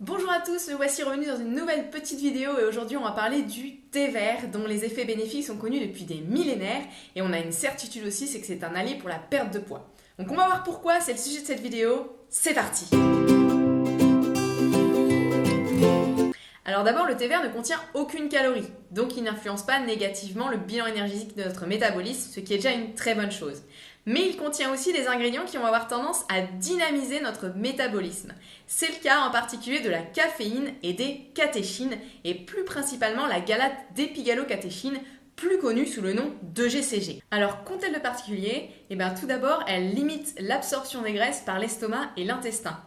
Bonjour à tous, me voici revenu dans une nouvelle petite vidéo et aujourd'hui on va parler du thé vert dont les effets bénéfiques sont connus depuis des millénaires et on a une certitude aussi, c'est que c'est un allié pour la perte de poids. Donc on va voir pourquoi, c'est le sujet de cette vidéo, c'est parti! Alors d'abord, le thé vert ne contient aucune calorie, donc il n'influence pas négativement le bilan énergétique de notre métabolisme, ce qui est déjà une très bonne chose. Mais il contient aussi des ingrédients qui vont avoir tendance à dynamiser notre métabolisme. C'est le cas en particulier de la caféine et des catéchines, et plus principalement la galate d'épigalocatéchine, plus connue sous le nom d'EGCG. Alors, qu'ont-elles de particulier ? Tout d'abord, elles limitent l'absorption des graisses par l'estomac et l'intestin.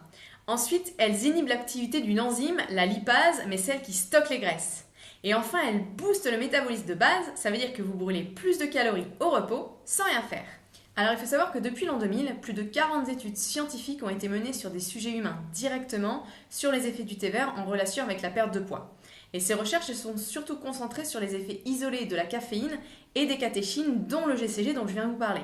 Ensuite, elles inhibent l'activité d'une enzyme, la lipase, mais celle qui stocke les graisses. Et enfin, elles boostent le métabolisme de base, ça veut dire que vous brûlez plus de calories au repos sans rien faire. Alors il faut savoir que depuis l'an 2000, plus de 40 études scientifiques ont été menées sur des sujets humains directement sur les effets du thé vert en relation avec la perte de poids. Et ces recherches se sont surtout concentrées sur les effets isolés de la caféine et des catéchines, dont le GCG dont je viens de vous parler.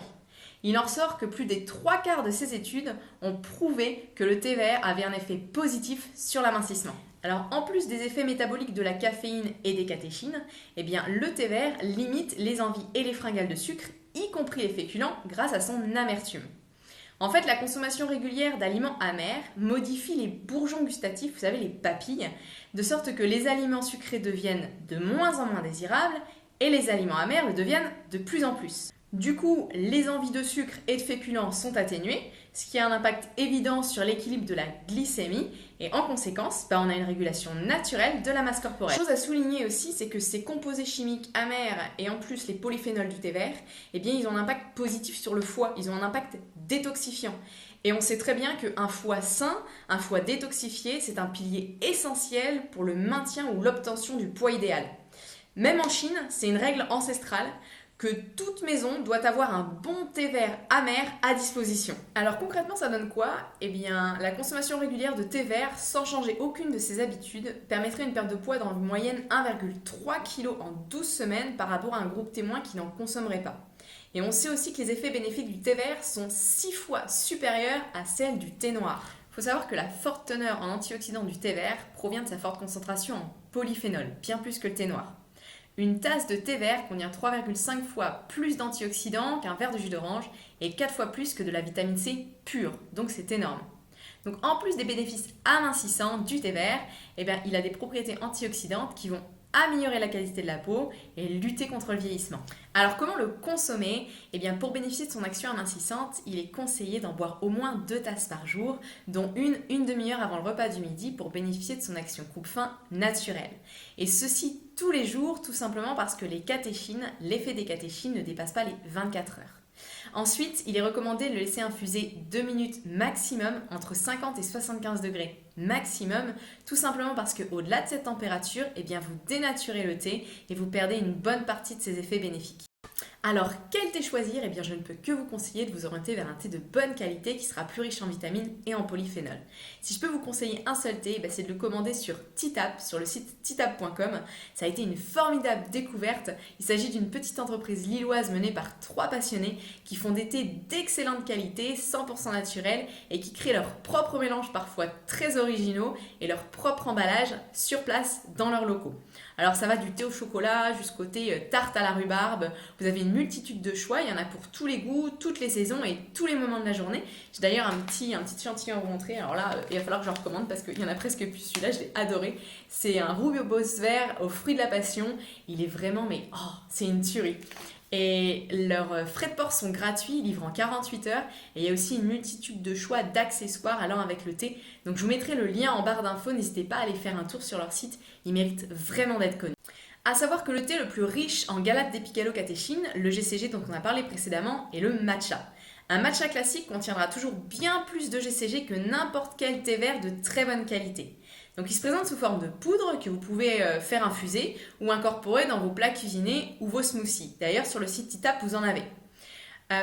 Il en ressort que plus des 3/4 de ces études ont prouvé que le thé vert avait un effet positif sur l'amincissement. Alors en plus des effets métaboliques de la caféine et des catéchines, le thé vert limite les envies et les fringales de sucre, y compris les féculents, grâce à son amertume. En fait, la consommation régulière d'aliments amers modifie les bourgeons gustatifs, vous savez, les papilles, de sorte que les aliments sucrés deviennent de moins en moins désirables et les aliments amers le deviennent de plus en plus. Du coup, les envies de sucre et de féculents sont atténuées, ce qui a un impact évident sur l'équilibre de la glycémie et en conséquence, on a une régulation naturelle de la masse corporelle. Chose à souligner aussi, c'est que ces composés chimiques amers et en plus les polyphénols du thé vert, ils ont un impact positif sur le foie, ils ont un impact détoxifiant. Et on sait très bien qu'un foie sain, un foie détoxifié, c'est un pilier essentiel pour le maintien ou l'obtention du poids idéal. Même en Chine, c'est une règle ancestrale que toute maison doit avoir un bon thé vert amer à disposition. Alors concrètement, ça donne quoi ? La consommation régulière de thé vert sans changer aucune de ses habitudes permettrait une perte de poids dans une moyenne 1,3 kg en 12 semaines par rapport à un groupe témoin qui n'en consommerait pas. Et on sait aussi que les effets bénéfiques du thé vert sont 6 fois supérieurs à celles du thé noir. Il faut savoir que la forte teneur en antioxydants du thé vert provient de sa forte concentration en polyphénol, bien plus que le thé noir. Une tasse de thé vert contient 3,5 fois plus d'antioxydants qu'un verre de jus d'orange et 4 fois plus que de la vitamine C pure, donc c'est énorme. Donc en plus des bénéfices amincissants du thé vert, il a des propriétés antioxydantes qui vont améliorer la qualité de la peau et lutter contre le vieillissement. Alors comment le consommer ? Pour bénéficier de son action amincissante, il est conseillé d'en boire au moins 2 tasses par jour, dont une demi-heure avant le repas du midi pour bénéficier de son action coupe-faim naturelle. Et ceci tous les jours, tout simplement parce que l'effet des catéchines ne dépasse pas les 24 heures. Ensuite, il est recommandé de le laisser infuser 2 minutes maximum entre 50 et 75 degrés maximum, tout simplement parce qu'au-delà de cette température, vous dénaturez le thé et vous perdez une bonne partie de ses effets bénéfiques. Alors, quel thé choisir ? Je ne peux que vous conseiller de vous orienter vers un thé de bonne qualité qui sera plus riche en vitamines et en polyphénol. Si je peux vous conseiller un seul thé, c'est de le commander sur TeaTap, sur le site teatap.com. Ça a été une formidable découverte. Il s'agit d'une petite entreprise lilloise menée par 3 passionnés qui font des thés d'excellente qualité, 100% naturels et qui créent leur propre mélange parfois très originaux et leur propre emballage sur place dans leurs locaux. Alors ça va du thé au chocolat jusqu'au thé tarte à la rhubarbe. Vous avez une multitude de choix, il y en a pour tous les goûts, toutes les saisons et tous les moments de la journée. J'ai d'ailleurs un petit échantillon à vous montrer. Alors là, il va falloir que je le recommande parce qu'il y en a presque plus. Celui-là, je l'ai adoré. C'est un rooibos vert aux fruits de la passion. Il est vraiment, c'est une tuerie. Et leurs frais de port sont gratuits, ils livrent en 48 heures. Et il y a aussi une multitude de choix d'accessoires allant avec le thé. Donc je vous mettrai le lien en barre d'infos, n'hésitez pas à aller faire un tour sur leur site. Ils méritent vraiment d'être connus. À savoir que le thé le plus riche en galate d'épigalocatéchine, le GCG dont on a parlé précédemment, est le matcha. Un matcha classique contiendra toujours bien plus de GCG que n'importe quel thé vert de très bonne qualité. Donc il se présente sous forme de poudre que vous pouvez faire infuser ou incorporer dans vos plats cuisinés ou vos smoothies. D'ailleurs sur le site TeaTap vous en avez.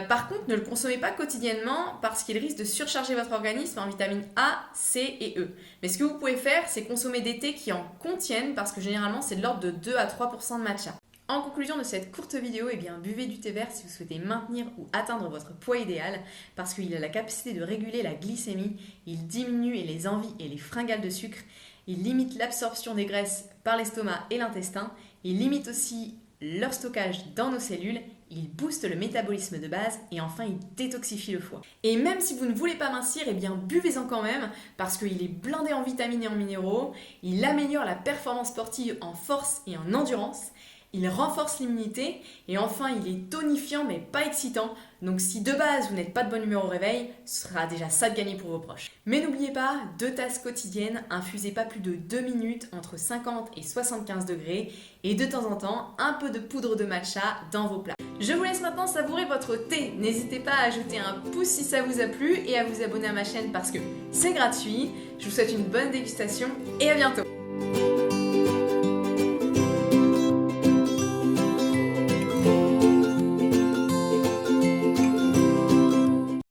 Par contre, ne le consommez pas quotidiennement parce qu'il risque de surcharger votre organisme en vitamines A, C et E. Mais ce que vous pouvez faire, c'est consommer des thés qui en contiennent parce que généralement c'est de l'ordre de 2 à 3% de matcha. En conclusion de cette courte vidéo, buvez du thé vert si vous souhaitez maintenir ou atteindre votre poids idéal parce qu'il a la capacité de réguler la glycémie, il diminue les envies et les fringales de sucre, il limite l'absorption des graisses par l'estomac et l'intestin, il limite aussi leur stockage dans nos cellules, il booste le métabolisme de base et enfin il détoxifie le foie. Et même si vous ne voulez pas mincir, eh bien buvez-en quand même parce qu'il est blindé en vitamines et en minéraux, il améliore la performance sportive en force et en endurance, il renforce l'immunité et enfin il est tonifiant mais pas excitant. Donc si de base vous n'êtes pas de bonne humeur au réveil, ce sera déjà ça de gagner pour vos proches. Mais n'oubliez pas, 2 tasses quotidiennes, infusez pas plus de 2 minutes entre 50 et 75 degrés et de temps en temps un peu de poudre de matcha dans vos plats. Je vous laisse maintenant savourer votre thé. N'hésitez pas à jeter un pouce si ça vous a plu et à vous abonner à ma chaîne parce que c'est gratuit. Je vous souhaite une bonne dégustation et à bientôt.